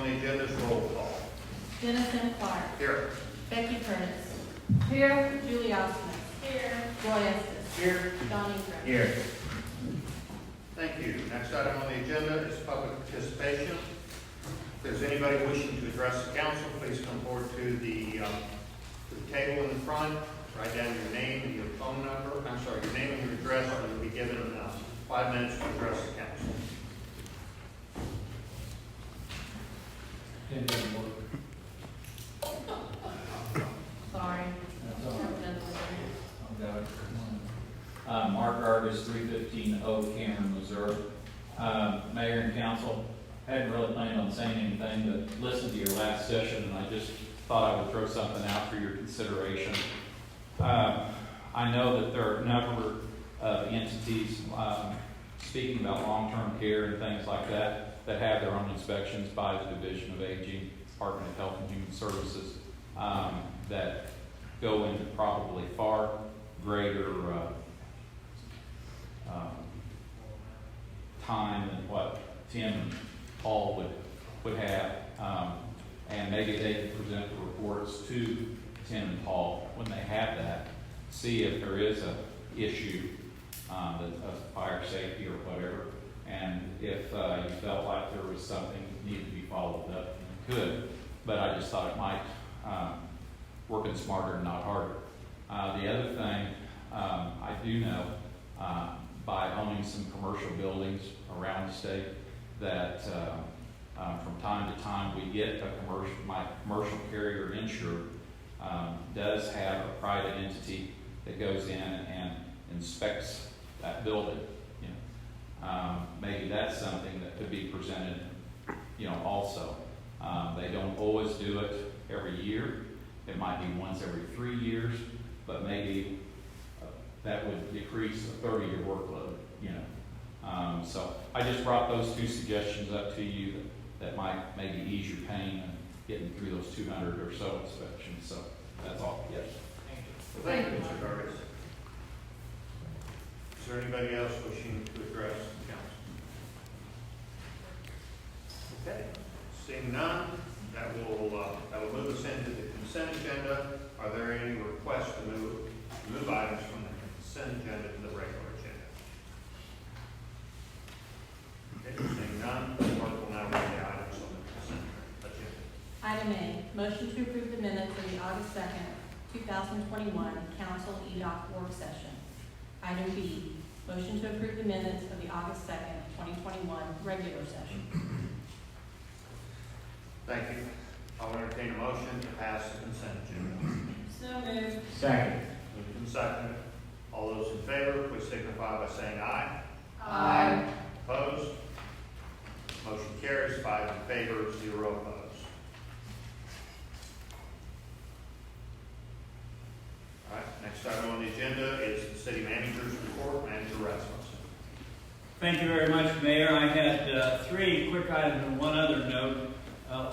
on the agenda is roll call. Dennis M. Clark. Here. Becky Curtis. Here. Julie Osmond. Here. Roy Estes. Here. Don Ingram. Here. Thank you. Next item on the agenda is public participation. If there's anybody wishing to address the council, please come forward to the table in the front. Write down your name and your phone number. I'm sorry, your name and your address, and you'll be given 5 minutes to address the council. Didn't even work. Sorry. That's all right. I'll go. Mark Argus, 315 Oak, Cameron, Missouri. Mayor and council, I hadn't really planned on saying anything, but listened to your last session, and I just thought I would throw something out for your consideration. I know that there are a number of entities speaking about long-term care and things like that that have their own inspections by the Division of Aging, Department of Health and Human Services, that go into probably far greater time than what Tim and Paul would have, and maybe they can present the reports to Tim and Paul when they have that, see if there is a issue of fire safety or whatever, and if you felt like there was something that needed to be followed up, you could. But I just thought it might working smarter and not harder. The other thing I do know, by owning some commercial buildings around the state, that from time to time we get my commercial carrier insured does have a private entity that goes in and inspects that building. You know, maybe that's something that could be presented, you know, also. They don't always do it every year. It might be once every 3 years, but maybe that would decrease a 30-year workload, you know. So I just brought those two suggestions up to you that might maybe ease your pain in getting through those 200 or so inspections. So that's all. Yes. Thank you, Mr. Dargis. Is there anybody else wishing to address the council? Okay. Seeing none, that will move us into the consent agenda. Are there any requests to move items from the consent agenda to the regular agenda? Okay, seeing none, the clerk will now read the items on the consent agenda. Item A, motion to approve the minutes of the August 2nd, 2021 Council EDOC work session. Item B, motion to approve the minutes of the August 2nd, 2021 regular session. Thank you. I'll entertain a motion to pass the consent agenda. So moved. Second. Moved and seconded. All those in favor, please signify by saying aye. Aye. Opposed? Motion carries 5 in favor, 0 opposed. All right, next item on the agenda is the city manager's report. Manager Rasmussen. Thank you very much, Mayor. I had 3 quick items and one other note.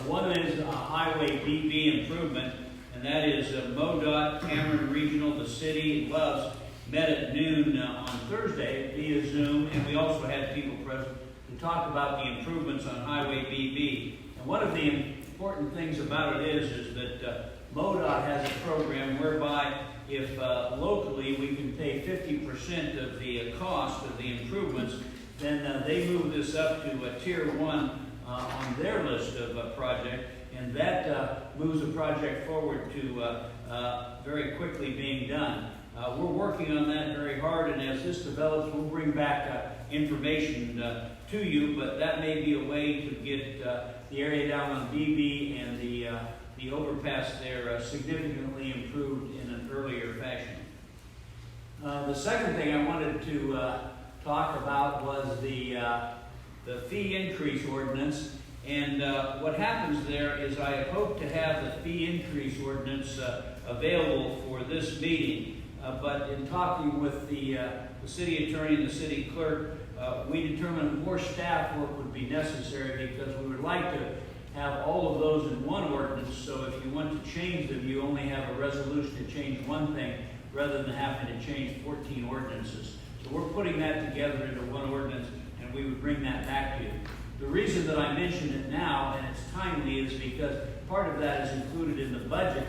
One is a highway DB improvement, and that is MoDOT, Cameron Regional, the city loves, met at noon on Thursday via Zoom, and we also had people present to talk about the improvements on Highway BB. And one of the important things about it is that MoDOT has a program whereby if locally we can pay 50% of the cost of the improvements, then they move this up to a Tier 1 on their list of a project, and that moves the project forward to very quickly being done. We're working on that very hard, and as this develops, we'll bring back information to you, but that may be a way to get the area down on BB and the overpass there significantly improved in an earlier fashion. The second thing I wanted to talk about was the Fee Increase Ordinance, and what happens there is I hope to have the Fee Increase Ordinance available for this meeting, but in talking with the city attorney and the city clerk, we determined more staff work would be necessary because we would like to have all of those in one ordinance, so if you want to change them, you only have a resolution to change one thing rather than having to change 14 ordinances. So we're putting that together into one ordinance, and we would bring that back to you. The reason that I mention it now, and it's timely, is because part of that is included in the budget,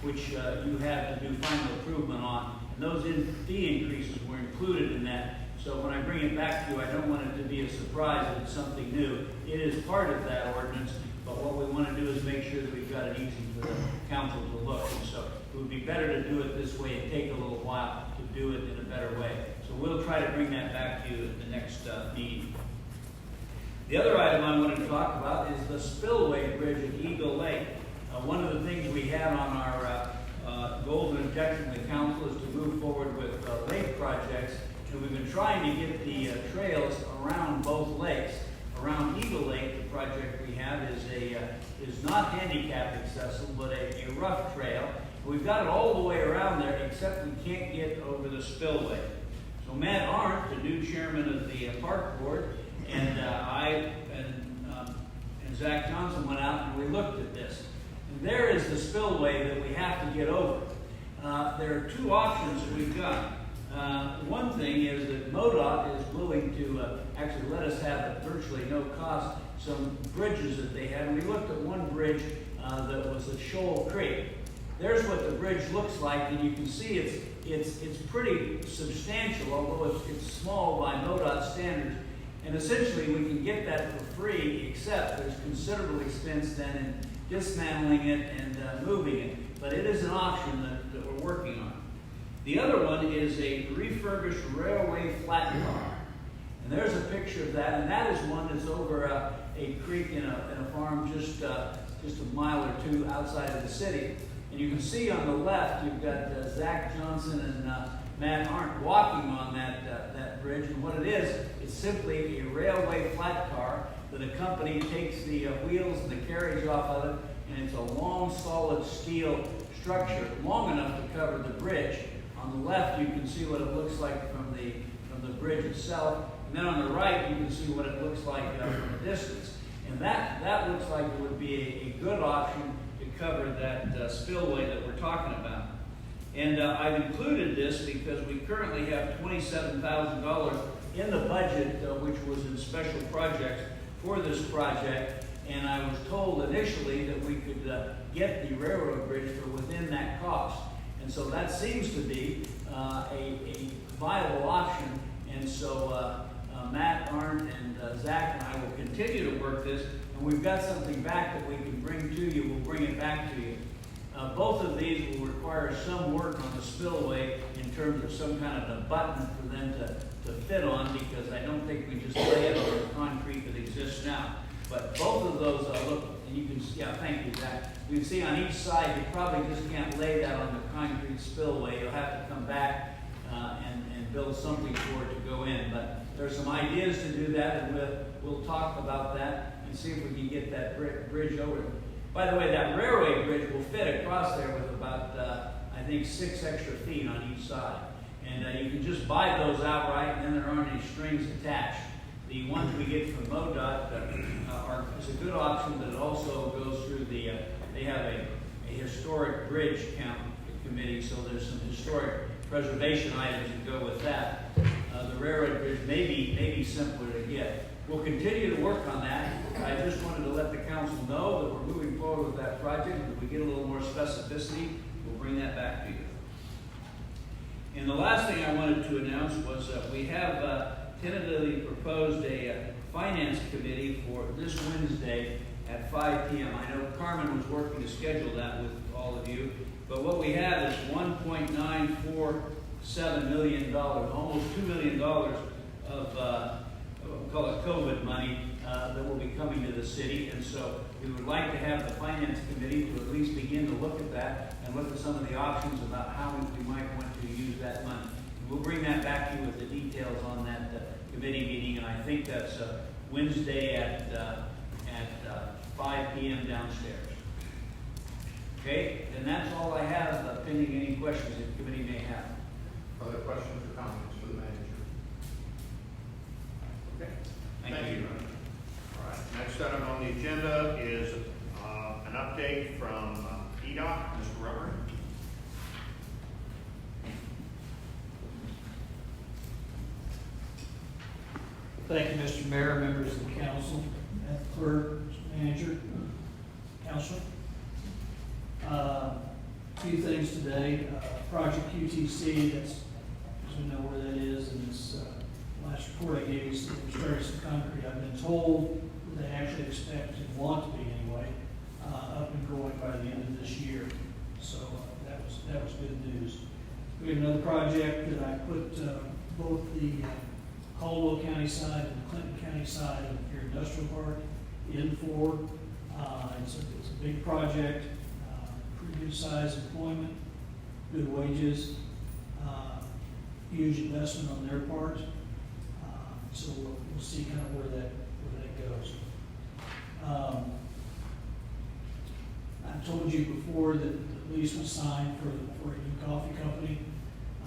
which you have to do final improvement on. And those fee increases were included in that. So when I bring it back to you, I don't want it to be a surprise that it's something new. It is part of that ordinance, but what we want to do is make sure that we've got it easy for the council to look. And so it would be better to do it this way and take a little while to do it in a better way. So we'll try to bring that back to you at the next meeting. The other item I want to talk about is the Spillway Bridge at Eagle Lake. One of the things we had on our goals and objectives in the council is to move forward with lake projects. And we've been trying to get the trails around both lakes. Around Eagle Lake, the project we have is not handicap accessible, but a rough trail. We've got it all the way around there, except we can't get over the spillway. So Matt Arndt, the new chairman of the park board, and I and Zach Johnson went out and we looked at this. And there is the spillway that we have to get over. There are two options that we've got. One thing is that MoDOT is willing to actually let us have at virtually no cost some bridges that they had. And we looked at one bridge that was at Shoal Creek. There's what the bridge looks like, and you can see it's pretty substantial, although it's small by MoDOT standards. And essentially we can get that for free, except there's considerable expense then in dismantling it and moving it. But it is an option that we're working on. The other one is a refurbished railway flat car. And there's a picture of that, and that is one that's over a creek in a farm just a mile or two outside of the city. And you can see on the left, you've got Zach Johnson and Matt Arndt walking on that bridge. And what it is, it's simply a railway flat car that a company takes the wheels and the carriage off of it, and it's a long, solid steel structure, long enough to cover the bridge. On the left, you can see what it looks like from the bridge itself. And then on the right, you can see what it looks like from a distance. And that looks like it would be a good option to cover that spillway that we're talking about. And I've included this because we currently have $27,000 in the budget, which was in special projects for this project. And I was told initially that we could get the railroad bridge for within that cost. And so that seems to be a viable option. And so Matt Arndt and Zach and I will continue to work this. And we've got something back that we can bring to you. We'll bring it back to you. Both of these will require some work on the spillway in terms of some kind of a button for them to fit on, because I don't think we just lay it on the concrete that exists now. But both of those look, and you can see, yeah, thank you, Zach. You can see on each side, you probably just can't lay that on the concrete spillway. You'll have to come back and build something for it to go in. But there's some ideas to do that, and we'll talk about that and see if we can get that bridge over. By the way, that railway bridge will fit across there with about, I think, 6 extra feet on each side. And you can just buy those outright, and then there aren't any strings attached. The ones we get from MoDOT is a good option, but it also goes through they have a historic bridge committee, so there's some historic preservation items that go with that. The railroad bridge may be simpler to get. We'll continue to work on that. I just wanted to let the council know that we're moving forward with that project. If we get a little more specificity, we'll bring that back to you. And the last thing I wanted to announce was we have tentatively proposed a finance committee for this Wednesday at 5 p.m. I know Carmen was working to schedule that with all of you, but what we have is $1.947 million, almost $2 million of we'll call it COVID money that will be coming to the city. And so we would like to have the finance committee to at least begin to look at that and look at some of the options about how we might want to use that money. And we'll bring that back to you with the details on that committee meeting, and I think that's Wednesday at 5 p.m. downstairs. Okay, and that's all I have, pending any questions that the committee may have. Other questions or comments for the manager? Okay. Thank you. All right. Next item on the agenda is an update from EDOC, Mr. Rubber. Thank you, Mr. Mayor, members of the council. Madam Clerk, Mr. Manager, Counselor. Few things today. Project QTC, that's, as we know where that is, and this last report I gave you, so we started some concrete. I've been told that they actually expect and want to be anyway, up and going by the end of this year. So that was good news. We have another project that I put both the Caldwell County side and the Clinton County side of your industrial park in for. It's a big project, pretty good size employment, good wages, huge investment on their part. So we'll see kind of where that goes. I told you before that the lease was signed for a new coffee company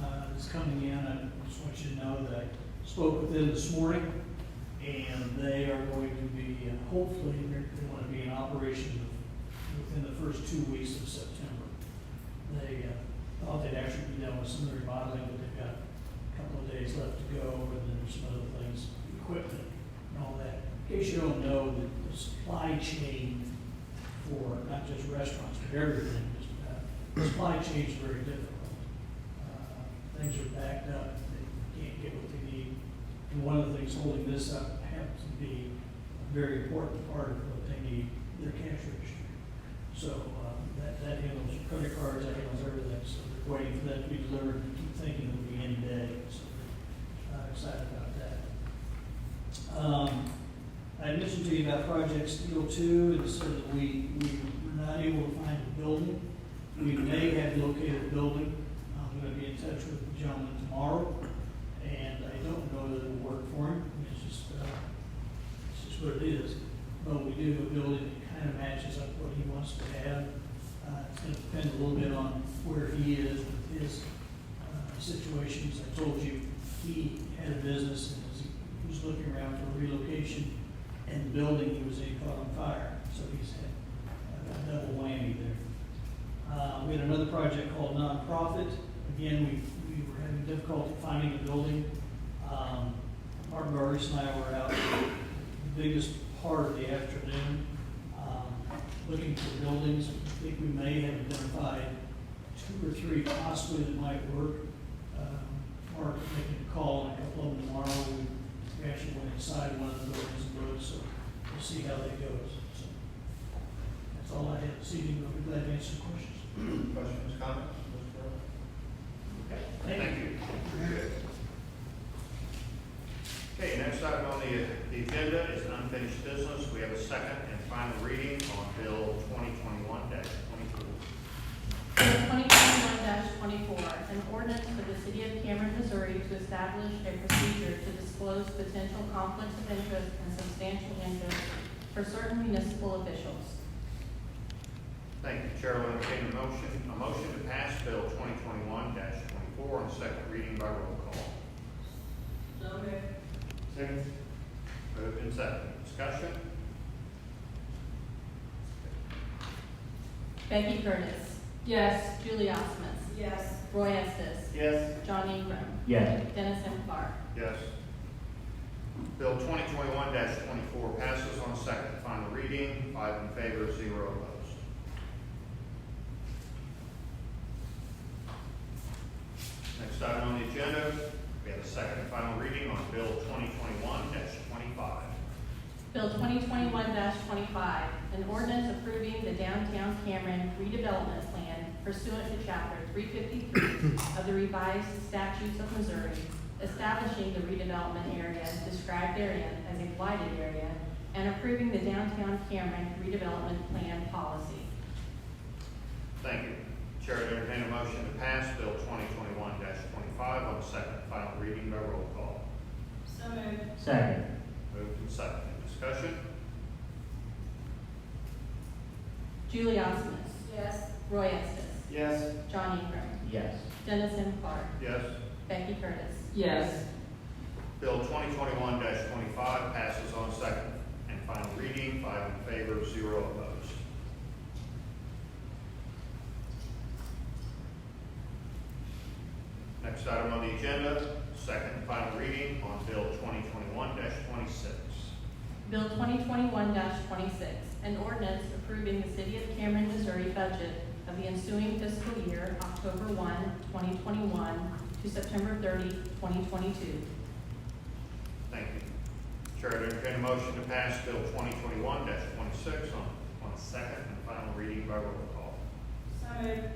that's coming in. I just want you to know that I spoke with them this morning, and they are going to be, hopefully, they want to be in operation within the first 2 weeks of September. They thought they'd actually be done with some of the remodeling, but they've got a couple of days left to go, and then there's some other things, equipment and all that. In case you don't know, the supply chain for not just restaurants, but everything, just about, the supply chain is very difficult. Things are backed up, they can't get what they need. And one of the things holding this up happens to be a very important part of what they need, their cash register. So that handles credit cards, that handles everything. So they're waiting for that to be delivered and keep thinking it'll be any day. So I'm excited about that. I mentioned to you about Project Steel 2, and said that we were not able to find a building. We may have located a building. I'm going to be in touch with the gentleman tomorrow, and I don't know that it'll work for him. It's just what it is. But we do have a building that kind of matches up what he wants to have. It's going to depend a little bit on where he is with his situations. I told you he had a business and he was looking around for a relocation, and the building he was in caught on fire. So he's had a double whammy there. We had another project called Nonprofit. Again, we were having difficulty finding a building. Mark Burris and I were out the biggest part of the afternoon looking for buildings. I think we may have identified 2 or 3 possibly that might work. Mark is making a call on a couple of them tomorrow. We actually went inside one of the buildings and looked, so we'll see how that goes. So that's all I had this evening. I'll be glad to answer questions. Questions, comments? Okay, thank you. Okay, next item on the agenda is unfinished business. We have a second and final reading on Bill 2021-24. Bill 2021-24, an ordinance for the city of Cameron, Missouri to establish a procedure to disclose potential conflicts of interest and substantial interest for certain municipal officials. Thank you. Chair will entertain a motion to pass Bill 2021-24 on second reading by roll call. So moved. Second. Moved and second. Discussion? Becky Curtis. Yes. Julie Osmond. Yes. Roy Estes. Yes. John Ingram. Yes. Dennis M. Clark. Yes. Bill 2021-24 passes on second and final reading, 5 in favor, 0 opposed. Next item on the agenda, we have a second and final reading on Bill 2021-25. Bill 2021-25, an ordinance approving the downtown Cameron redevelopment plan pursuant to Chapter 353 of the revised statutes of Missouri, establishing the redevelopment area described therein as a blighted area, and approving the downtown Cameron redevelopment plan policy. Thank you. Chair will entertain a motion to pass Bill 2021-25 on second and final reading by roll call. So moved. Second. Moved and second. Discussion? Julie Osmond. Yes. Roy Estes. Yes. John Ingram. Yes. Dennis M. Clark. Yes. Becky Curtis. Yes. Bill 2021-25 passes on second and final reading, 5 in favor, 0 opposed. Next item on the agenda, second and final reading on Bill 2021-26. Bill 2021-26, an ordinance approving the City of Cameron, Missouri budget of the ensuing fiscal year, October 1, 2021 to September 30, 2022. Thank you. Chair, I entertain a motion to pass Bill 2021-26 on second and final reading by roll call. So moved.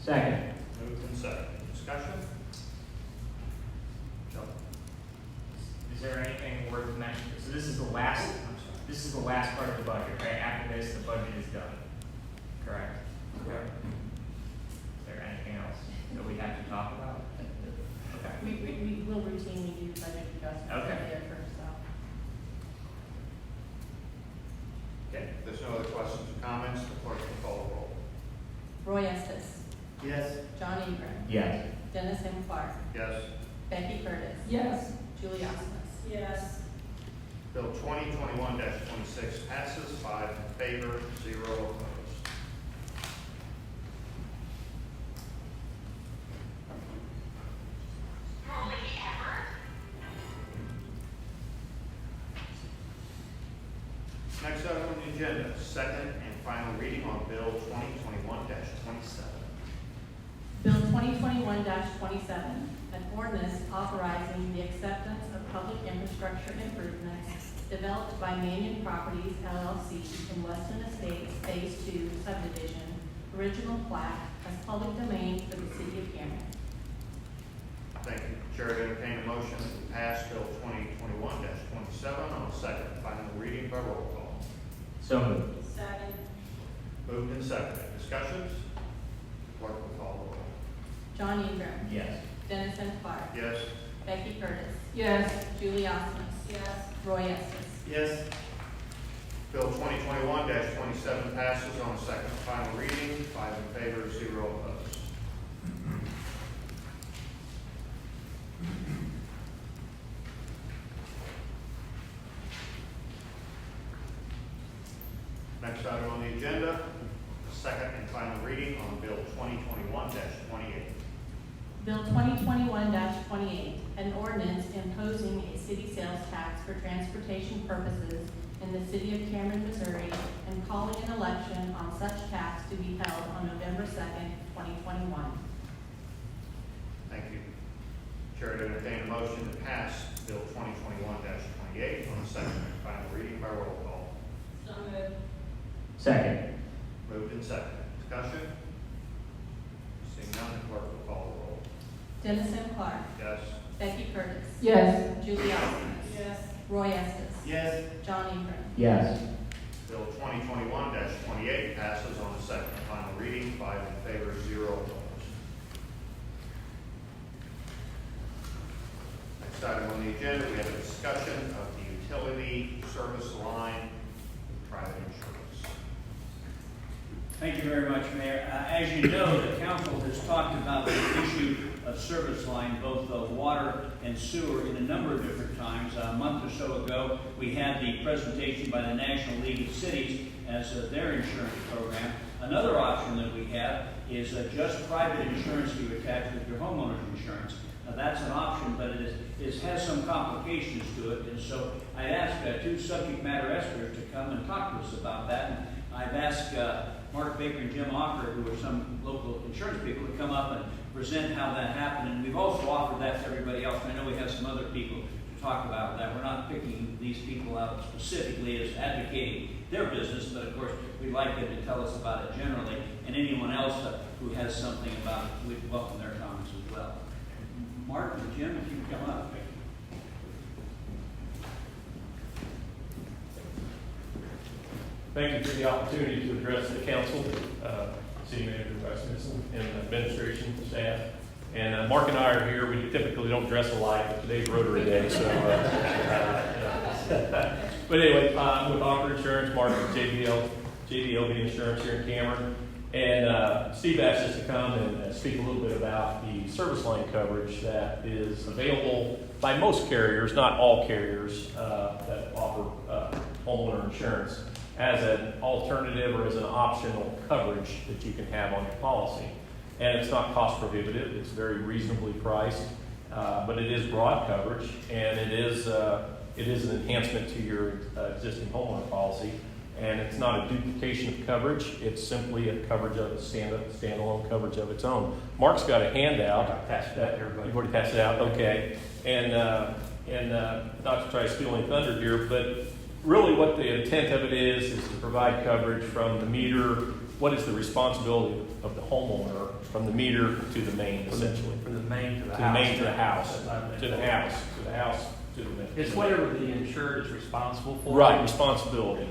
Second. Moved and second. Discussion? Joe? Is there anything worth mentioning? So this is the last part of the budget, right? After this, the budget is done. Correct? Okay. Is there anything else that we have to talk about? Okay. We will routinely do budget adjustments. Okay. There first, so. Okay. If there's no other questions or comments, the clerk will call the roll. Roy Estes. Yes. John Ingram. Yes. Dennis M. Clark. Yes. Becky Curtis. Yes. Julie Osmond. Yes. Bill 2021-26 passes, 5 in favor, 0 opposed. Next item on the agenda, second and final reading on Bill 2021-27. Bill 2021-27, an ordinance authorizing the acceptance of public infrastructure improvements developed by Manion Properties LLC in Weston Estates Phase 2 subdivision, original plat, as public domain for the City of Cameron. Thank you. Chair, I entertain a motion to pass Bill 2021-27 on second and final reading by roll call. So moved. Second. Moved and seconded. Discussions? Clerk will call the roll. John Ingram. Yes. Dennis M. Clark. Yes. Becky Curtis. Yes. Julie Osmond. Yes. Roy Estes. Yes. Bill 2021-27 passes on second and final reading, 5 in favor, 0 opposed. Next item on the agenda, second and final reading on Bill 2021-28. Bill 2021-28, an ordinance imposing a city sales tax for transportation purposes in the City of Cameron, Missouri, and calling an election on such tax to be held on November 2nd, 2021. Thank you. Chair, to entertain a motion to pass Bill 2021-28 on second and final reading by roll call. So moved. Second. Moved and seconded. Discussion? Seeing none, the clerk will call the roll. Dennis M. Clark. Yes. Becky Curtis. Yes. Julie Osmond. Yes. Roy Estes. Yes. John Ingram. Yes. Bill 2021-28 passes on the second and final reading, 5 in favor, 0 opposed. Next item on the agenda, we have a discussion of the utility service line with private insurance. Thank you very much, Mayor. As you know, the council has talked about the issue of service line, both water and sewer, in a number of different times. A month or so ago, we had the presentation by the National League of Cities as their insurance program. Another option that we have is just private insurance you attach with your homeowner's insurance. Now, that's an option, but it has some complications to it, and so I asked 2 subject matter experts to come and talk to us about that. And I've asked Mark Baker and Jim Ocker, who are some local insurance people, to come up and present how that happened. And we've also offered that to everybody else. I know we have some other people to talk about that. We're not picking these people out specifically as advocating their business, but of course, we'd like them to tell us about it generally. And anyone else who has something about it, we'd welcome their comments as well. Mark and Jim, if you can come up. Thank you for the opportunity to address the council, city manager, vice president, and administration staff. And Mark and I are here. We typically don't dress alike, but today's Rotary Day, so. But anyway, with Ocker Insurance, Mark at JBLB Insurance here in Cameron. And Steve asked us to come and speak a little bit about the service line coverage that is available by most carriers, not all carriers that offer homeowner insurance, as an alternative or as an optional coverage that you can have on your policy. And it's not cost prohibitive, it's very reasonably priced, but it is broad coverage, and it is it is an enhancement to your existing homeowner policy. And it's not a duplication of coverage, it's simply a coverage of a standalone coverage of its own. Mark's got a handout. I passed it out to everybody. You've already passed it out, okay. And not to try to steal any thunder here, but really what the intent of it is to provide coverage from the meter. What is the responsibility of the homeowner from the meter to the main, essentially? From the main to the To the house. main to the house, That's not- to the house, to the house, to the main. It's whatever the insured is responsible for. Right, responsibility.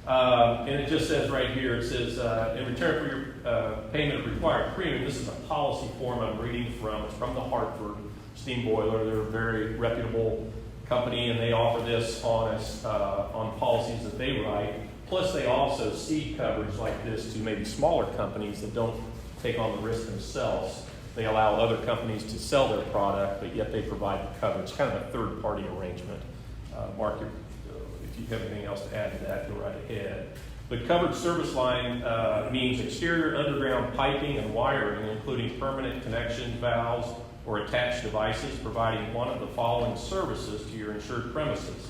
And it just says right here, it says, in return for your payment of required premium, this is a policy form I'm reading from. It's from the Hartford Steam Boiler. They're a very reputable company, and they offer this on policies that they write. Plus, they also cede coverage like this to maybe smaller companies that don't take on the risk themselves. They allow other companies to sell their product, but yet they provide the coverage. It's kind of a third-party arrangement. Mark, if you have anything else to add to that, go right ahead. The covered service line means exterior underground piping and wiring, including permanent connections, valves, or attached devices, providing one of the following services to your insured premises.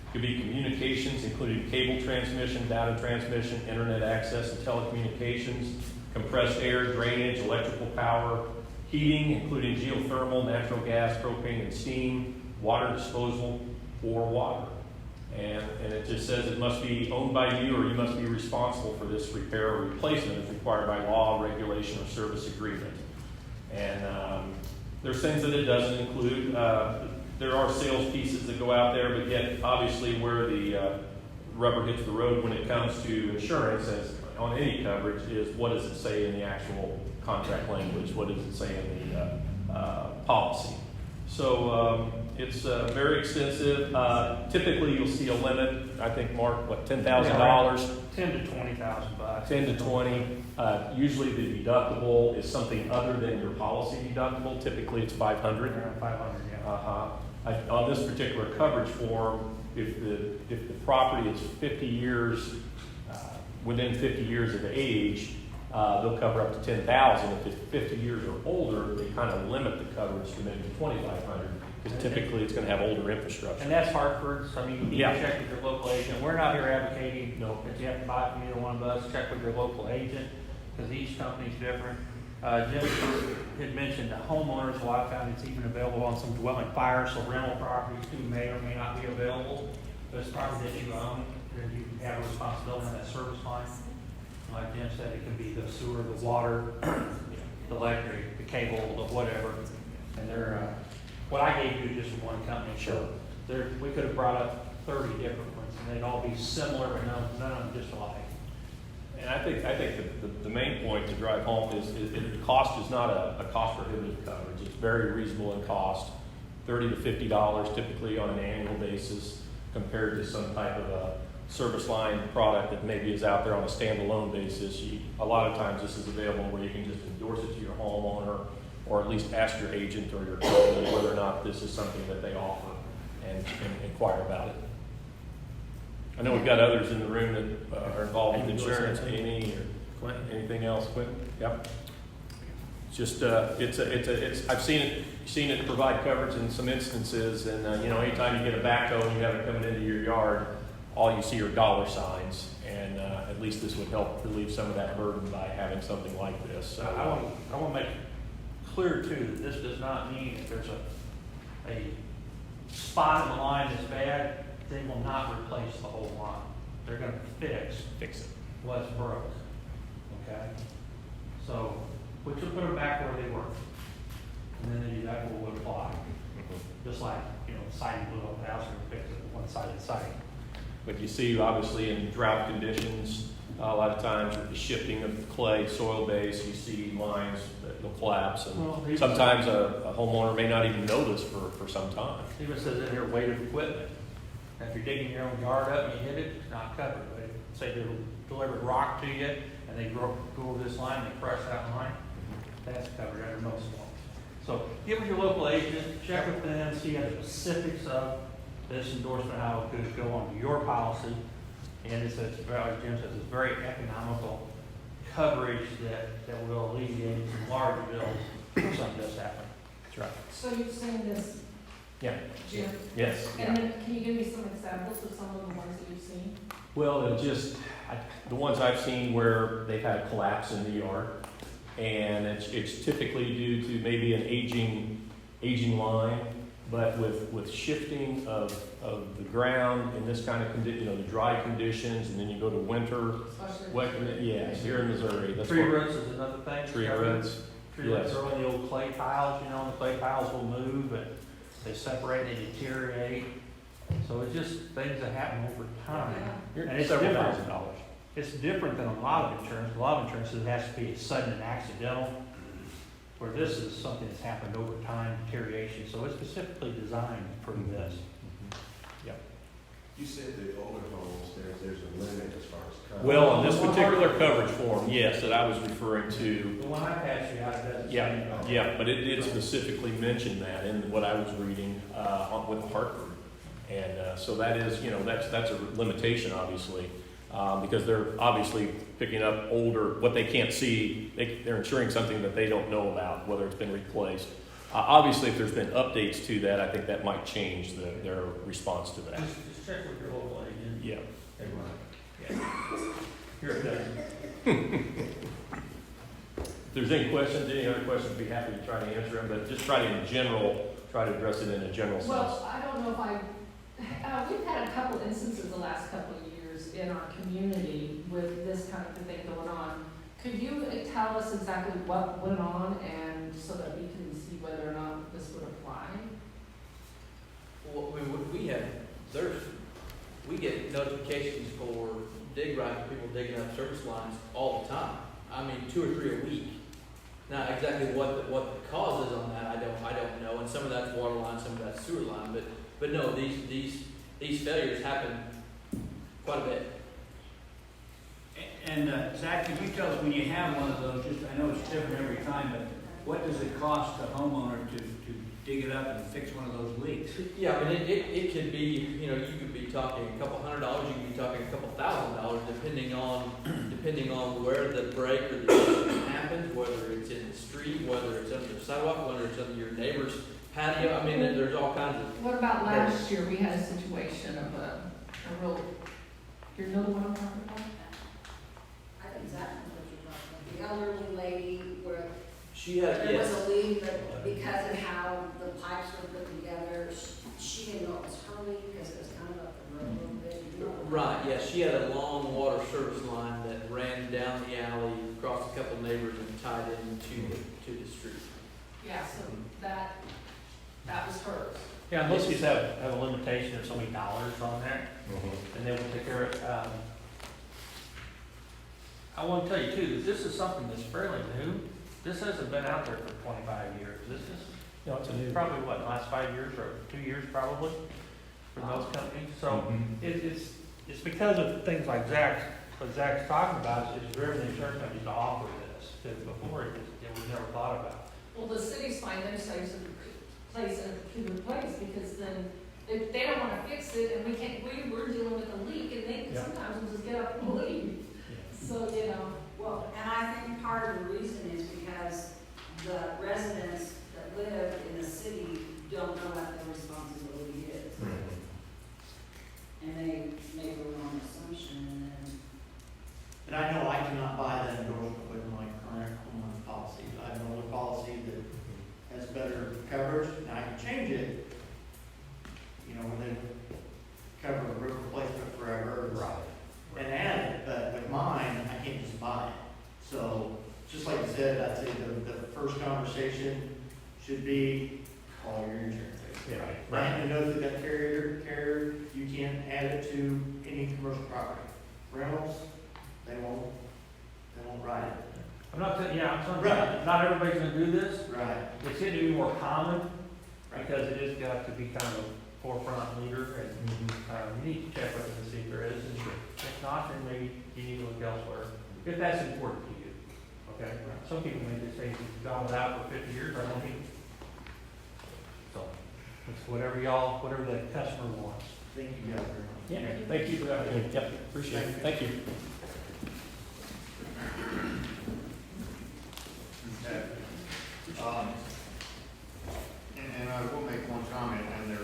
It could be communications, including cable transmission, data transmission, internet access, and telecommunications, compressed air, drainage, electrical power, heating, including geothermal, natural gas, propane, and steam, water disposal, or water. And it just says it must be owned by you, or you must be responsible for this repair or replacement as required by law, regulation, or service agreement. And there's things that it doesn't include. There are sales pieces that go out there, but yet obviously where the rubber hits the road when it comes to insurance, as on any coverage, is what does it say in the actual contract language? What does it say in the policy? So it's very extensive. Typically, you'll see a limit. I think, Mark, what, $10,000? $10,000 to $20,000. 10 to 20. Usually, the deductible is something other than your policy deductible. Typically, it's $500. Around 500, yeah. On this particular coverage form, if the property is 50 years, within 50 years of age, they'll cover up to $10,000. If it's 50 years or older, they kind of limit the coverage to maybe $2,500, because typically it's going to have older infrastructure. And that's Hartford's. I mean, you Yeah. can check with your local agent. We're not here advocating No. that you have to buy from either one of us. Check with your local agent, because each company's different. Jim had mentioned the homeowners. A lot of times it's even available on some dwelling fires, so rental properties too may or may not be available. Those properties that you own, then you have a responsibility on that service line. Like Jim said, it can be the sewer, the water, the electric, the cable, the whatever. And they're, what I gave you is just one company. Sure. We could have brought up 30 different ones, and they'd all be similar, but none of them just alike. And I think the main point to drive home is cost is not a cost prohibitive coverage. It's very reasonable in cost, $30 to $50 typically on an annual basis, compared to some type of a service line product that maybe is out there on a standalone basis. A lot of times this is available where you can just endorse it to your homeowner, or at least ask your agent or your company whether or not this is something that they offer, and inquire about it. I know we've got others in the room that are involved with insurance. Amy or Quentin, anything else? Quentin? Yep. It's just I've seen it provide coverage in some instances, and anytime you get a backhoe and you have it coming into your yard, all you see are dollar signs, and at least this would help relieve some of that burden by having something like this. So, I want to make clear too that this does not mean if there's a spot in the line that's bad, they will not replace the whole line. They're going to fix it. what's broke. Okay? So, we should put them back where they were. And then the deductible would apply. Just like, siding blew up the house, we fix it with one-sided siding. But you see, obviously, in drought conditions, a lot of times with the shifting of the clay soil base, you see lines that will collapse, and Well, sometimes a homeowner may not even know this for some time. It even says in here, weight of equipment. Now, if you're digging your own yard up and you hit it, it's not covered. But say they delivered rock to you and they go over this line, they crush that line, that's covered under most laws. So get with your local agent, check with them, see the specifics of this endorsement, how it could go on your policy. And it's, like Jim says, it's very economical coverage that will alleviate some large bills if something does happen. That's right. So you're saying this Yeah, Jim, yes. and then can you give me some examples of some of the ones that you've seen? Well, the ones I've seen where they've had a collapse in the yard, and it's typically due to maybe an aging line, but with shifting of the ground in this kind of the dry conditions, and then you go to winter, wet, yes, here in Missouri. That's Tree what- roots is another thing. Tree roots. Tree roots Yes. are on the old clay tiles, and the clay tiles will move, and they separate, they deteriorate. So it's just things that happen over time. You're And it's several different. $1,000s. It's different than a lot of insurance. A lot of insurance, it has to be sudden and accidental, where this is something that's happened over time, deterioration. So it's specifically designed for this. You said the older homes, there's a limit as far as coverage. Well, on this particular coverage form, yes, that I was referring to, The one I passed you out, it doesn't say anything. yeah, but it did specifically mention that in what I was reading with Hartford. And so that is, that's a limitation, obviously, because they're obviously picking up older, what they can't see, they're insuring something that they don't know about, whether it's been replaced. Obviously, if there's been updates to that, I think that might change their response to that. Just check with your local agent. Yeah. Here it does. If there's any questions, any other questions, I'd be happy to try to answer them, but just try to address it in a general sense. Well, I don't know if we've had a couple instances the last couple of years in our community with this kind of thing going on. Could you tell us exactly what went on and so that we can see whether or not this would apply? Well, we get notifications for dig rights, people digging up service lines all the time. I mean, 2 or 3 a week. Now, exactly what the cause is on that, I don't know. And some of that's water line, some of that's sewer line. But no, these failures happen quite a bit. And Zach, could you tell us when you have one of those, I know it's different every time, but what does it cost the homeowner to dig it up and fix one of those leaks? Yeah, I mean, it could be, you could be talking a couple $100, you could be talking a couple $1,000, depending on where the break or the issue happens, whether it's in the street, whether it's under the sidewalk, whether it's under your neighbor's patio. I mean, there's all kinds of. What about last year? We had a situation of a real, do you know the one I'm talking about? I think exactly what you're talking about. The elderly lady where She had, there was yes. a leak, but because of how the pipes were put together, she didn't know it was her leak because it was kind of up the road a little bit. You know? Right, yeah, she had a long water service line that ran down the alley, across a couple neighbors and tied into the street. Yeah, so that was hers. Yeah, most of these have a limitation of so many dollars on there, and they will take care of it. I want to tell you too, that this is something that's fairly new. This hasn't been out there for 25 years. This is It's a new. probably, what, the last 5 years or 2 years probably for most companies. So it's because of things like what Zach's talking about is driven the insurance companies to offer this. Because before it was never thought about. Well, the cities find themselves in a place, in a peculiar place, because then if they don't wanna fix it, and we're dealing with a leak, and they sometimes will just get up and leave. So, Well, and I think part of the reason is because the residents that live in the city don't know what their responsibility is. And they make a wrong assumption and then. And I know I cannot buy that endorsement with my current homeowner policy. I have another policy that has better coverage, and I can change it, when they cover a roof replacement forever. And add it, but with mine, I can't just buy it. So, just like you said, I'd say the first conversation should be call your insurance agent. Right. And know that that carrier, you can't add it to any commercial property. Rentals, they won't write it. I'm not telling you, I'm telling Right. you, not everybody's gonna do this. Right. It's getting to be more common because it has got to be kind of a forefront leader, and you need to check with them to see if there is, and if not, then maybe you need to look elsewhere, if that's important to you, okay? Some people may just say, you've gone without for 50 years, I don't need it. So, it's whatever the customer wants. Thank you guys very much. Yeah, thank you for that. Yep, appreciate it. Thank you. And I will make one comment, and there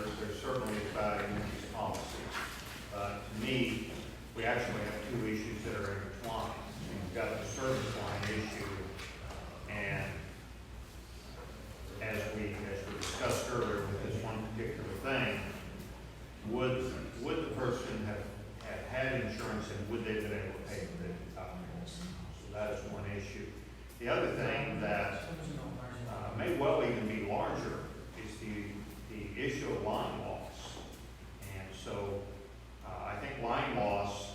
we actually have two issues that are intertwined. We've got the service line issue, and as we discussed earlier with this one particular thing, would the person have had insurance and would they have been able to pay for the deductibles? So that is one issue. The other thing that may well even be larger is the issue of line loss. And so I think line loss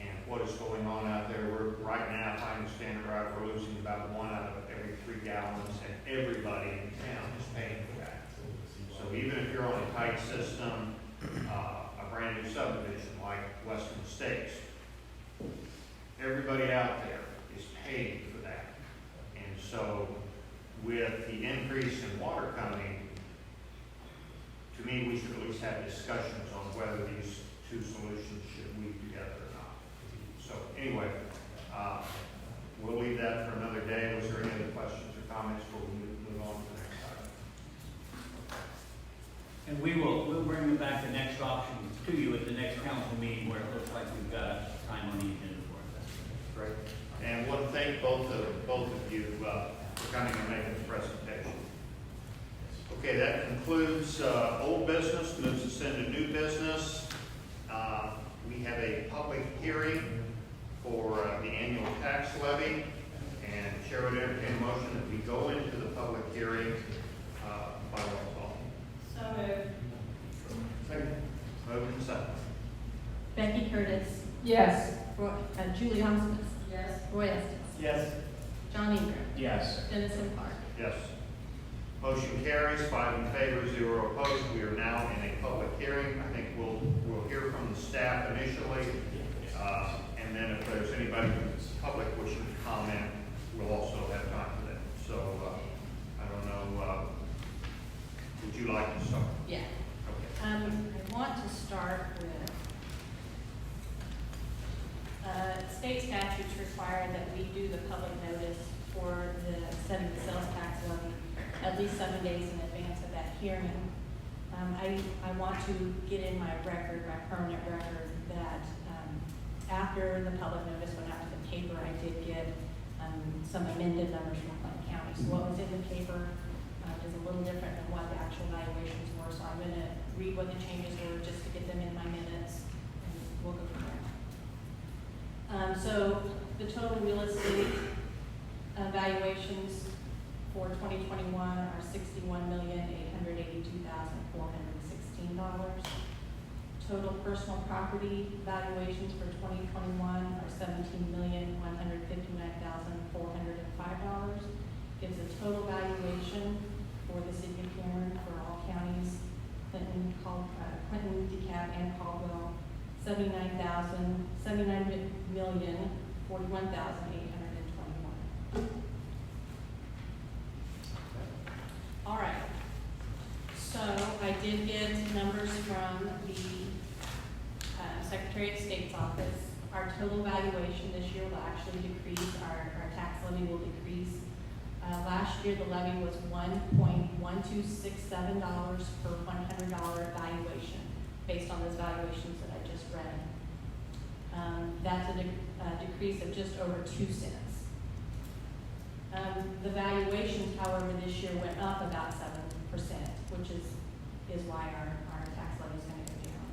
and what is going on out there, we're right now, if I understand it right, we're losing about 1 out of every 3 gallons, and everybody in town is paying for that. So even if you're on a tight system, a brand new subdivision like Western States, everybody out there is paying for that. And so with the increase in water coming, to me, we should at least have discussions on whether these two solutions should weave together or not. So anyway, we'll leave that for another day. Was there any other questions or comments before we move on to the next item? And we'll bring back the next option to you at the next council meeting where it looks like we've got time on the agenda for it. Great. And I want to thank both of you for coming and making the presentation. Okay, that concludes old business. Moves us into new business. We have a public hearing for the annual tax levy, and Chair would entertain a motion that we go into the public hearing by roll call. So moved. Second. Moved and second. Becky Curtis. Yes. Julie Osmond. Yes. Roy Estes. Yes. John Ingram. Yes. Dennison Clark. Yes. Motion carries, 5 in favor, 0 opposed. We are now in a public hearing. I think we'll hear from the staff initially, and then if there's anybody from the public wishing to comment, we'll also have time for that. So I don't know, would you like to start? Yeah. Okay. I want to start with, state statutes require that we do the public notice for the setting the sales tax levy at least 7 days in advance of that hearing. I want to get in my record, my permanent record, that after the public notice went out to the paper, I did get some amended numbers from Clinton County. So what was in the paper is a little different than what the actual valuations were. So I'm going to read what the changes were just to get them in my minutes, and we'll go from there. So the total real estate valuations for 2021 are $61,882,416. Total personal property valuations for 2021 are $17,159,405. Gives a total valuation for the city of Cameron for all counties, Clinton, DeKalb, and Caldwell, $79,041,821. All right. So I did get numbers from the Secretary of State's office. Our total valuation this year will actually decrease. Our tax levy will decrease. Last year, the levy was $1.1267 per $100 valuation, based on those valuations that I just read. That's a decrease of just over 2 cents. The valuations, however, this year went up about 7%, which is why our tax levy is going to go down.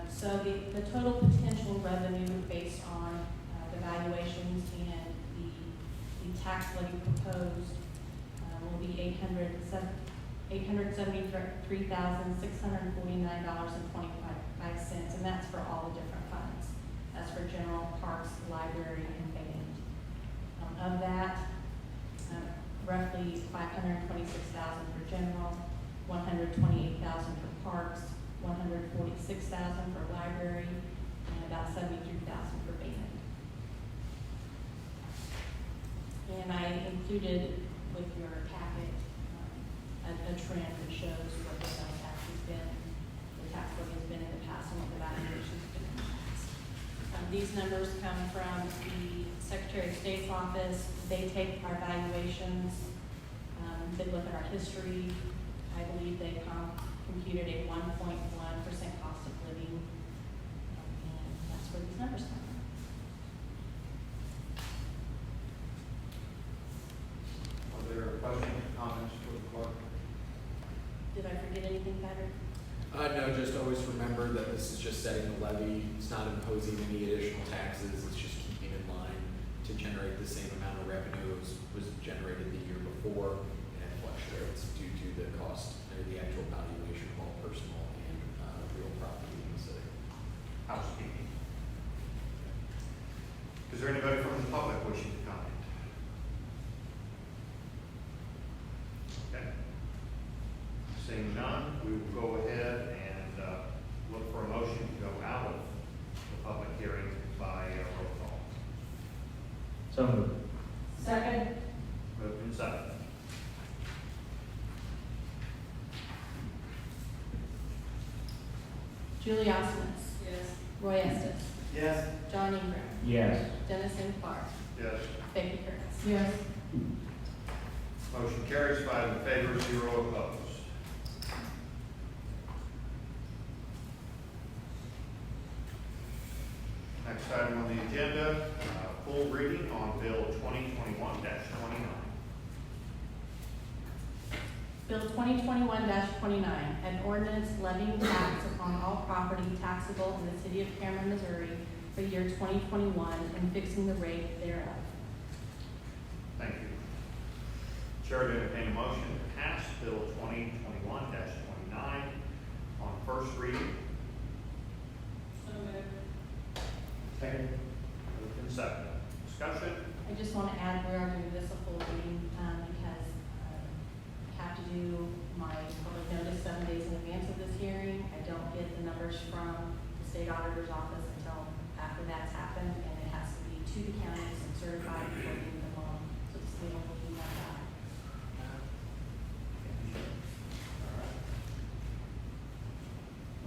So the total potential revenue based on the valuations and the tax levy proposed will be $873,649.25, and that's for all the different funds. That's for general, parks, library, and band. Of that, roughly $526,000 for general, $128,000 for parks, $146,000 for library, and about $73,000 for band. And I included with your packet a trend that shows what the sales tax has been, the tax levy has been in the past, and what the valuation has been in the past. These numbers come from the Secretary of State's office. They take our valuations, they look at our history. I believe they computed a 1.1% cost of living, and that's where those numbers come. Are there questions or comments for the clerk? Did I forget anything, Patrick? No, just always remember that this is just setting the levy. It's not imposing any additional taxes. It's just keeping in line to generate the same amount of revenue as was generated the year before, and it fluctuates due to the cost or the actual valuation of all personal and real property in the city. Housekeeping. Is there anybody from the public wishing to comment? Okay. Seeing none, we will go ahead and look for a motion to go out of the public hearing by roll call. So moved. Second. Moved and seconded. Julie Osmond. Yes. Roy Estes. Yes. John Ingram. Yes. Dennis M. Clark. Yes. Becky Curtis. Yes. Motion carries 5 in favor, 0 opposed. Next item on the agenda, full reading on Bill 2021-29. Bill 2021-29, an ordinance levying tax upon all property taxable in the city of Cameron, Missouri for the year 2021 and fixing the rate thereof. Thank you. Chair to entertain a motion to pass Bill 2021-29 on first reading. So moved. Second. Moved and seconded. Discussion? I just want to add, we are doing this a full reading because I have to do my public notice 7 days in advance of this hearing. I don't get the numbers from the state auditor's office until after that's happened, and it has to be to the counties and certified before leaving them alone. So the state will do that.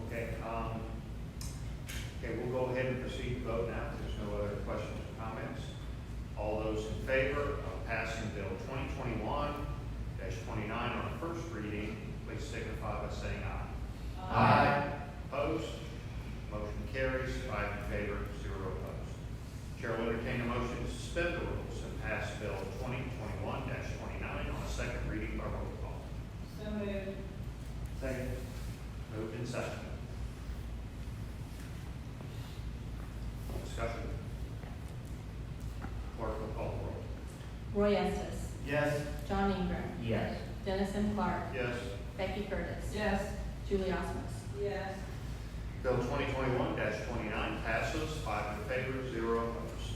Okay, we'll go ahead and proceed to vote now. If there's no other questions or comments. All those in favor of passing Bill 2021-29 on first reading, please signify by saying aye. Aye. Opposed? Motion carries 5 in favor, 0 opposed. Chair will entertain a motion to suspend the rules and pass Bill 2021-29 on a second reading by roll call. So moved. Second. Moved and seconded. Discussion. Clerk will call the roll. Roy Estes. Yes. John Ingram. Yes. Dennis M. Clark. Yes. Becky Curtis. Yes. Julie Osmond. Yes. Bill 2021-29 passes 5 in favor, 0 opposed.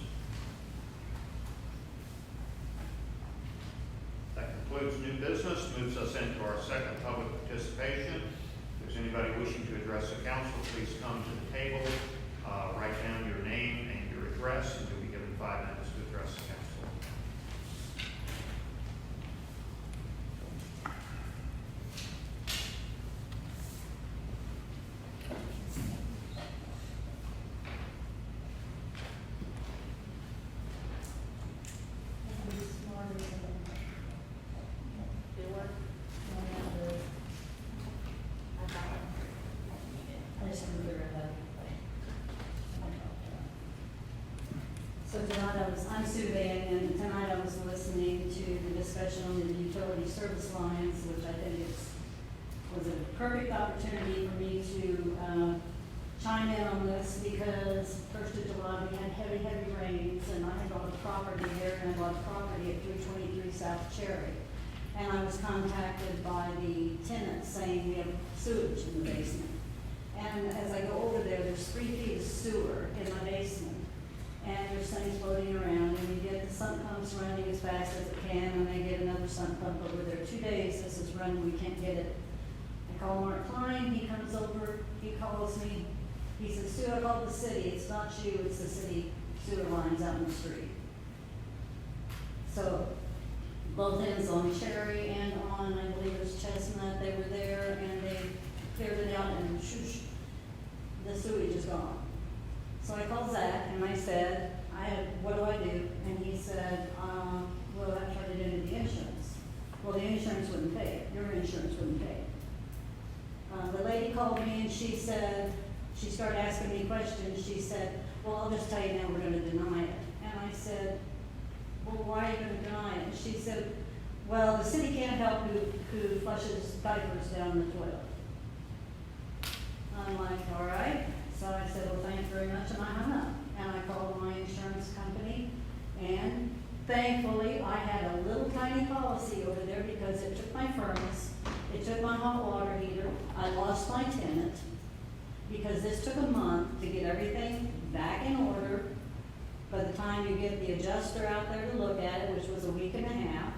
That concludes new business, moves us into our second public participation. If there's anybody wishing to address the council, please come to the table, write down your name and your address, and you'll be given 5 minutes to address the council. So tonight I'm Sue Van, and tonight I was listening to the discussion on the utility service lines, which I think was a perfect opportunity for me to chime in on this, because 1st of July we had heavy rains, and I had bought a property there, and I bought a property at 323 South Cherry. And I was contacted by the tenant saying we have sewage in the basement. And as I go over there, there's 3 feet of sewer in my basement. And there's things floating around, and we get the sump pumps running as fast as it can, and they get another sump pump over there. 2 days this is running, we can't get it. I call Mark Klein, he comes over, he calls me, he says, Sue, I called the city, it's not you, it's the city sewer lines out in the street. So, both ends on Cherry and on, I believe it was Chestnut, they were there, and they cleared it out, and shoosh, the sewage is gone. So I called Zach and I said, what do I do? And he said, well, I tried it into the insurance. Well, the insurance wouldn't pay it. Your insurance wouldn't pay it. The lady called me and she said she started asking me questions. She said, well, I'll just tell you now, we're gonna deny it. And I said, well, why are you gonna deny it? And she said, well, the city can't help who flushes diapers down the toilet. I'm like, all right. So I said, well, thank you very much, and I hung up. And I called my insurance company, and thankfully, I had a little tiny policy over there because it took my furnace, it took my hot water heater, I lost my tenant, because this took a month to get everything back in order. By the time you get the adjuster out there to look at it, which was a week and a half.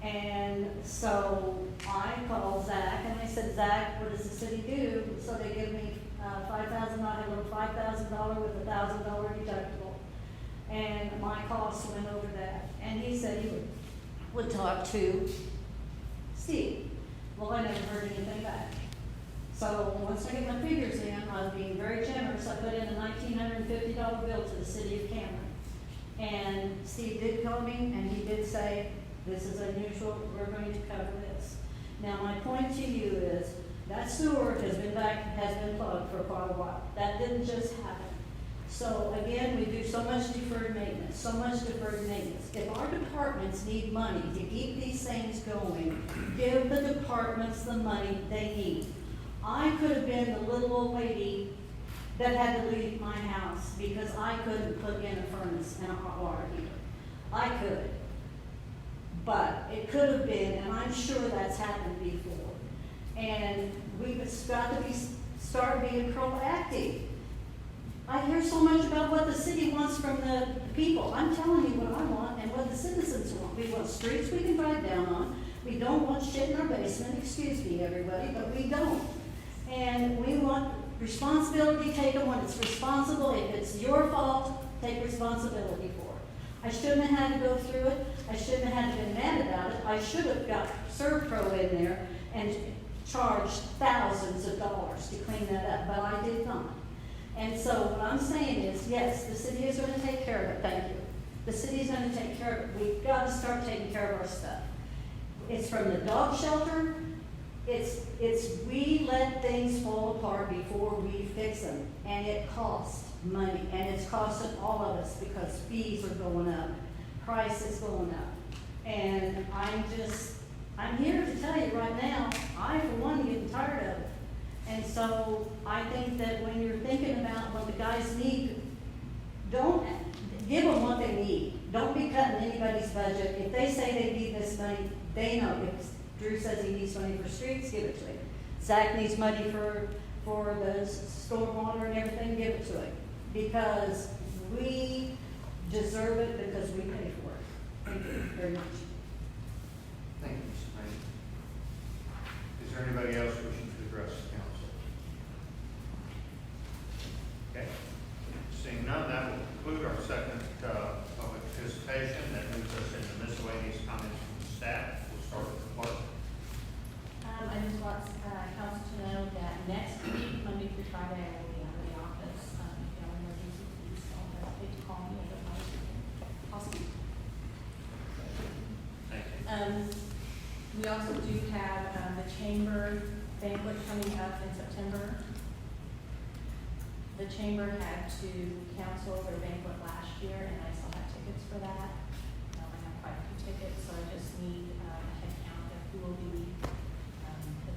And so I called Zach and I said, Zach, what does the city do? So they give me $5,000, I had a little $5,000 with a $1,000 deductible. And my costs went over that. And he said he would talk to Steve. Well, I never heard anything back. So once I get my figures in, I was being very generous. I put in a $1,950 bill to the city of Cameron. And Steve did call me and he did say, this is unusual, we're going to cover this. Now my point to you is, that sewer has been plugged for quite a while. That didn't just happen. So again, we do so much deferred maintenance, so much deferred maintenance. If our departments need money to keep these things going, give the departments the money they need. I could have been the little old lady that had to leave my house because I couldn't put in a furnace and a hot water heater. I could. But it could have been, and I'm sure that's happened before. And we've got to start being proactive. I hear so much about what the city wants from the people. I'm telling you what I want and what the citizens want. We want streets we can drive down on. We don't want shit in our basement, excuse me everybody, but we don't. And we want responsibility taken when it's responsible. If it's your fault, take responsibility for it. I shouldn't have had to go through it. I shouldn't have had to be mad about it. I should have got Servpro in there and charged thousands of dollars to clean that up, but I did not. And so what I'm saying is, yes, the city is going to take care of it. Thank you. The city is going to take care of it. We've got to start taking care of our stuff. It's from the dog shelter. It's we let things fall apart before we fix them, and it costs money, and it's costing all of us because fees are going up, price is going up, and I'm here to tell you right now, I for one getting tired of it, and so I think that when you're thinking about what the guys need, don't give them what they need. Don't be cutting anybody's budget. If they say they need this money, they know. If Drew says he needs money for streets, give it to him. Zach needs money for the stormwater and everything, give it to him. Because we deserve it because we pay for it. Thank you very much. Thank you, Ms. May. Is there anybody else wishing to address the council? Okay. Seeing none, that will conclude our second public participation. That moves us into miscellaneous comments from the staff. We'll start with the clerk. I just want council to know that next week, Monday through Friday, I will be out of the office. Emergency please don't hesitate to call me at possible. Thank you. We also do have the chamber banquet coming up in September. The chamber had to cancel their banquet last year, and I still have tickets for that. I have quite a few tickets, so I just need a head count of who will be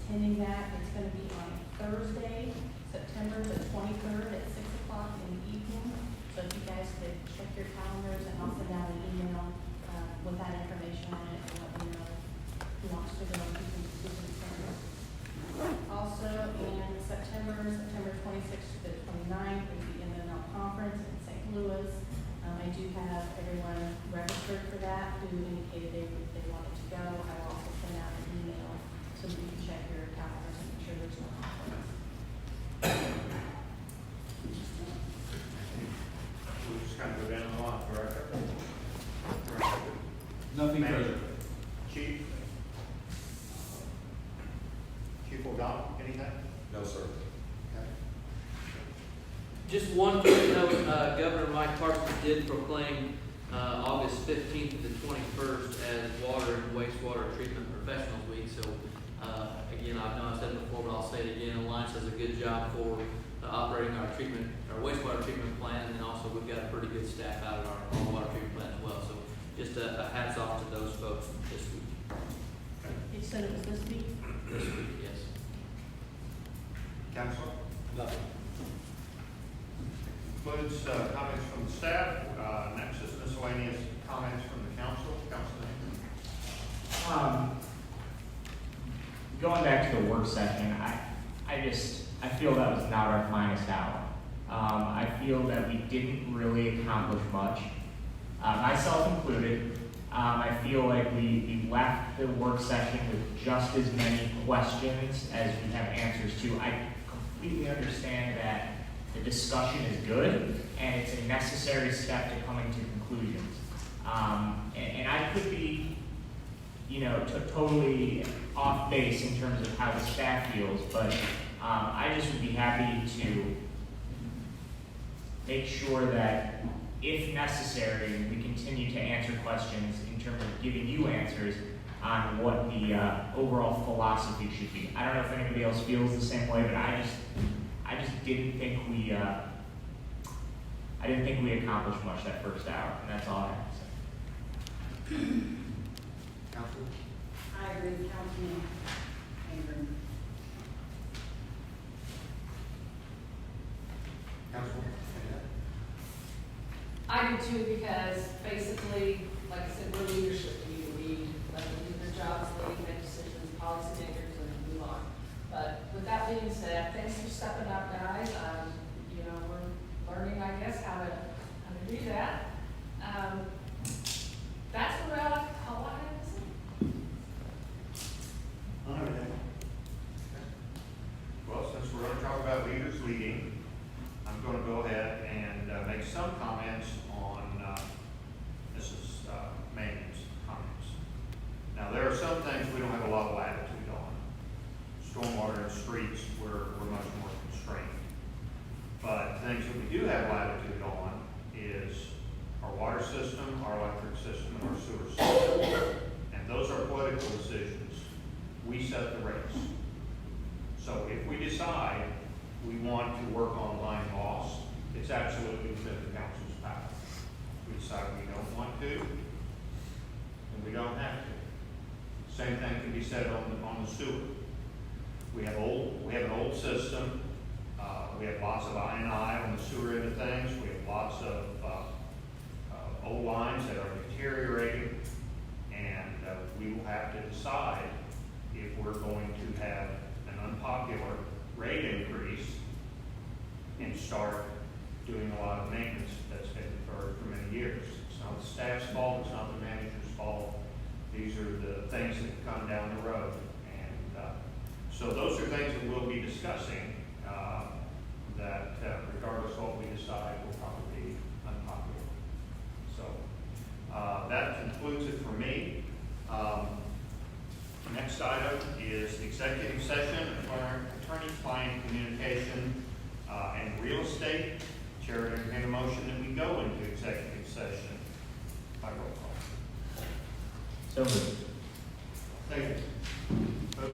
attending that. It's going to be on Thursday, September the 23rd at 6 o'clock in the evening. So if you guys could check your calendars, and I'll send out an email with that information on it and let me know who wants to go and who can attend. Also in September 26th to the 29th, we'll be in the NL conference in St. Louis. I do have everyone registered for that who indicated they wanted to go. I will also send out an email so that you can check your calendars and make sure there's no conflicts. We'll just kind of go down the line, Director. Nothing Manager. further. Chief? Chief O'Donnell, anything? No, sir. Okay. Just one quick note, Governor Mike Parsons did proclaim August 15th to the 21st as Water and Wastewater Treatment Professionals Week. So again, I know I said it before, but I'll say it again, Alliance does a good job for operating our wastewater treatment plant, and then also we've got a pretty good staff out at our water treatment plant as well. So just a hats off to those folks this week. You said it was this week? This week, yes. Council? Nothing. Includes comments from the staff. Next is miscellaneous comments from the council. Councilman? Going back to the work session, I feel that was not our finest hour. I feel that we didn't really accomplish much, myself included. I feel like we left the work session with just as many questions as we have answers to. I completely understand that the discussion is good and it's a necessary step to coming to conclusions. And I could be, totally off base in terms of how the staff feels, but I just would be happy to make sure that, if necessary, we continue to answer questions in terms of giving you answers on what the overall philosophy should be. I don't know if anybody else feels the same way, but I just didn't think we accomplished much that first hour, and that's all I have to say. Council? I agree with Councilman Ingram. Council? I do too, because basically, like I said, we're leadership, we need to lead, let them do their jobs, lead, make decisions, policy makers, and move on. But with that being said, thanks for stepping up, guys. We're learning, I guess, how to do that. That's about all I have to say. All right. Well, since we're going to talk about leaders leading, I'm going to go ahead and make some comments on Mrs. Manning's comments. Now, there are some things we don't have a lot of latitude on. Stormwater and streets, we're much more constrained. But things that we do have latitude on is our water system, our electric system, and our sewer system. And those are political decisions. We set the rates. So if we decide we want to work on line loss, it's absolutely within the council's power. If we decide we don't want to, then we don't have to. Same thing can be said on the sewer. We have an old system. We have lots of I&I on the sewer end of things. We have lots of old lines that are deteriorating, and we will have to decide if we're going to have an unpopular rate increase and start doing a lot of maintenance that's been deferred for many years. It's not the staff's fault, it's not the manager's fault. These are the things that come down the road. And so those are things that we'll be discussing that regardless of what we decide will probably be unpopular. So that concludes it for me. Next item is executive session, attorney-client communication, and real estate. Chair would entertain a motion that we go into executive session by roll call. So moved.